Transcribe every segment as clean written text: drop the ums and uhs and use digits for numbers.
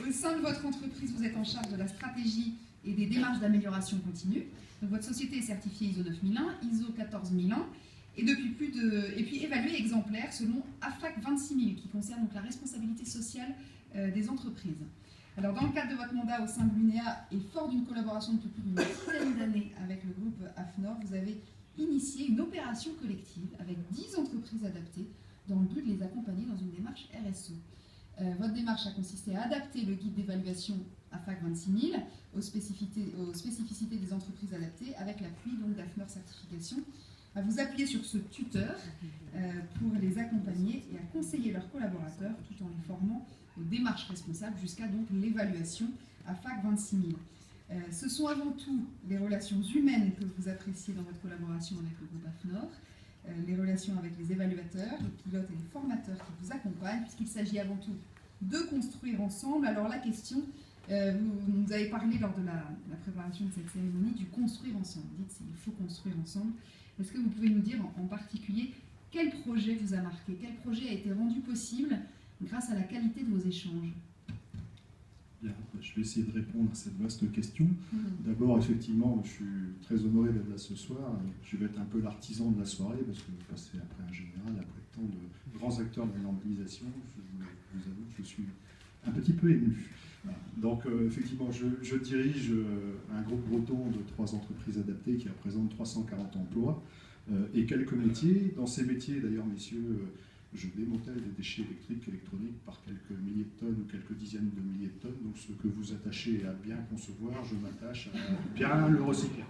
Au sein de votre entreprise, vous êtes en charge de la stratégie et des démarches d'amélioration continue. Donc, votre société est certifiée ISO 9001, ISO 14001 et puis évaluée exemplaire selon AFAC 26000 qui concerne donc la responsabilité sociale des entreprises. Alors, dans le cadre de votre mandat au sein de l'UNEA et fort d'une collaboration depuis plus d'une dizaine d'années avec le groupe AFNOR, vous avez initié une opération collective avec 10 entreprises adaptées dans le but de les accompagner dans une démarche RSE. Votre démarche a consisté à adapter le guide d'évaluation AFAC 26000 aux spécificités des entreprises adaptées avec l'appui d'AFNOR Certification, à vous appuyer sur ce tuteur pour les accompagner et à conseiller leurs collaborateurs tout en les formant aux démarches responsables jusqu'à donc l'évaluation AFAC 26000. Ce sont avant tout les relations humaines que vous appréciez dans votre collaboration avec le groupe AFNOR, les relations avec les évaluateurs, les pilotes et les formateurs qui vous accompagnent, puisqu'il s'agit avant tout de construire ensemble. Alors la question, vous nous avez parlé lors de la préparation de cette cérémonie du construire ensemble. Vous dites qu'il faut construire ensemble. Est-ce que vous pouvez nous dire en particulier quel projet vous a marqué, quel projet a été rendu possible grâce à la qualité de vos échanges? Bien, je vais essayer de répondre à cette vaste question. D'abord, effectivement, je suis très honoré d'être là ce soir. Je vais être un peu l'artisan de la soirée, parce que vous passez après un général, après tant de grands acteurs de la normalisation. Je vous avoue que je suis un petit peu ému. Donc, effectivement, je dirige un groupe breton de 3 entreprises adaptées qui représentent 340 emplois et quelques métiers. Dans ces métiers, d'ailleurs, messieurs, je démantèle des déchets électriques, électroniques par quelques milliers de tonnes ou quelques dizaines de milliers de tonnes. Donc ce que vous attachez à bien concevoir, je m'attache à bien le recycler.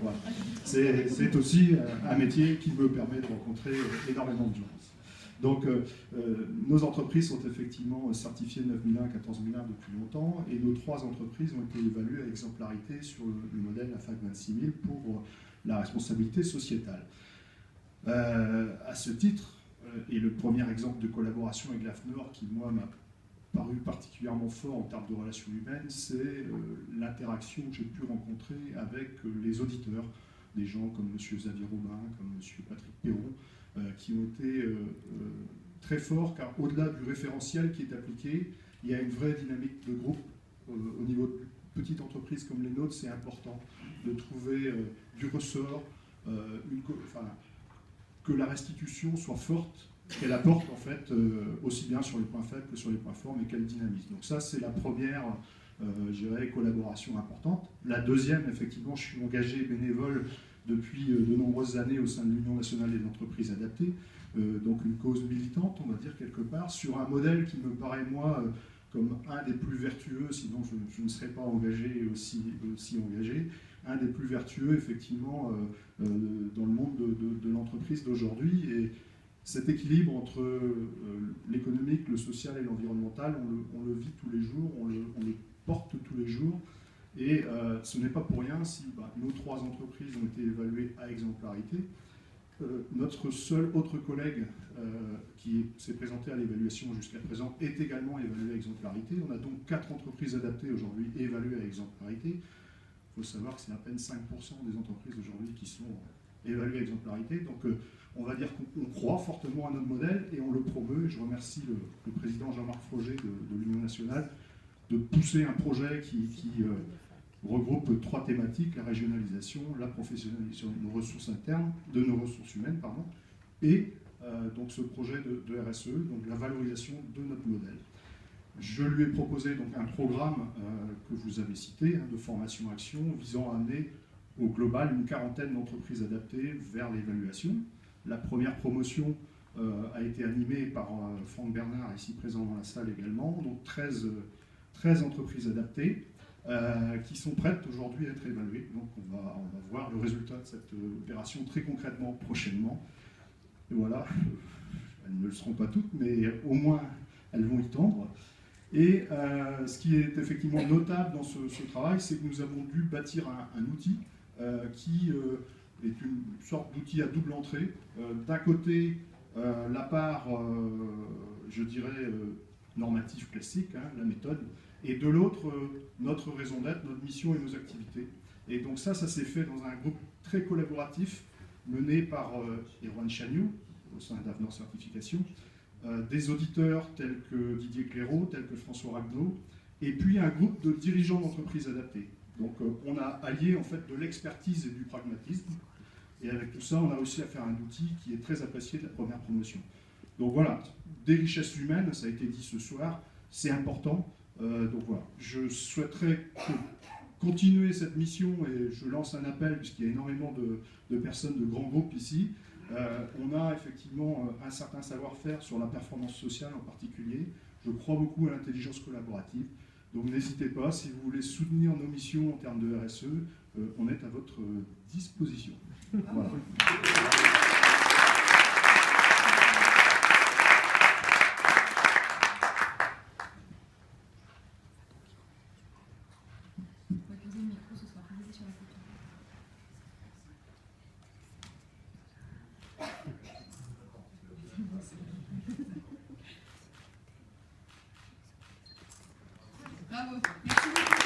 Voilà. C'est aussi un métier qui me permet de rencontrer énormément de gens. Donc nos entreprises sont effectivement certifiées 9001, 14001 depuis longtemps et nos 3 entreprises ont été évaluées à exemplarité sur le modèle AFAC 26000 pour la responsabilité sociétale. À ce titre, et le premier exemple de collaboration avec l'AFNOR qui, moi, m'a paru particulièrement fort en termes de relations humaines, c'est l'interaction que j'ai pu rencontrer avec les auditeurs, des gens comme M. Xavier Robin, comme M. Patrick Perron, qui ont été très forts, car au-delà du référentiel qui est appliqué, il y a une vraie dynamique de groupe. Au niveau de petites entreprises comme les nôtres, c'est important de trouver du ressort, que la restitution soit forte, qu'elle apporte en fait aussi bien sur les points faibles que sur les points forts, mais qu'elle dynamise. Donc ça, c'est la première, je dirais, collaboration importante. La deuxième, effectivement, je suis engagé bénévole depuis de nombreuses années au sein de l'Union nationale des entreprises adaptées, donc une cause militante, on va dire quelque part, sur un modèle qui me paraît, moi, comme un des plus vertueux, sinon je ne serais pas engagé aussi engagé, un des plus vertueux, effectivement, dans le monde de l'entreprise d'aujourd'hui. Et cet équilibre entre l'économique, le social et l'environnemental, on le vit tous les jours, on le porte tous les jours. Et ce n'est pas pour rien si nos 3 entreprises ont été évaluées à exemplarité. Notre seul autre collègue qui s'est présenté à l'évaluation jusqu'à présent est également évalué à exemplarité. On a donc 4 entreprises adaptées aujourd'hui évaluées à exemplarité. Il faut savoir que c'est à peine 5% des entreprises aujourd'hui qui sont évaluées à exemplarité. Donc on va dire qu'on croit fortement à notre modèle et on le promeut. Je remercie le président Jean-Marc Froger de l'Union nationale de pousser un projet qui regroupe 3 thématiques: la régionalisation, la professionnalisation de nos ressources internes, de nos ressources humaines, pardon, et donc ce projet de RSE, donc la valorisation de notre modèle. Je lui ai proposé donc un programme que vous avez cité, de formation-action, visant à amener au global une 40aine d'entreprises adaptées vers l'évaluation. La première promotion a été animée par Franck Bernard, ici présent dans la salle également, donc 13 entreprises adaptées qui sont prêtes aujourd'hui à être évaluées. Donc on va voir le résultat de cette opération très concrètement prochainement. Et voilà, elles ne le seront pas toutes, mais au moins elles vont y tendre. Et ce qui est effectivement notable dans ce travail, c'est que nous avons dû bâtir un outil qui est une sorte d'outil à double entrée. D'un côté, la part, je dirais, normative classique, la méthode, et de l'autre, notre raison d'être, notre mission et nos activités. Et donc ça s'est fait dans un groupe très collaboratif mené par Erwan Chagnou, au sein d'AFNOR Certification, des auditeurs tels que Didier Clairaut, tels que François Ragnaud, et puis un groupe de dirigeants d'entreprises adaptés. Donc on a allié en fait de l'expertise et du pragmatisme, et avec tout ça, on a aussi affaire à un outil qui est très apprécié de la première promotion. Donc voilà, des richesses humaines, ça a été dit ce soir, c'est important. Donc voilà, je souhaiterais continuer cette mission et je lance un appel puisqu'il y a énormément de personnes de grands groupes ici. On a effectivement un certain savoir-faire sur la performance sociale en particulier. Je crois beaucoup à l'intelligence collaborative. Donc n'hésitez pas, si vous voulez soutenir nos missions en termes de RSE, on est à votre disposition. Voilà. Bravo. Merci beaucoup.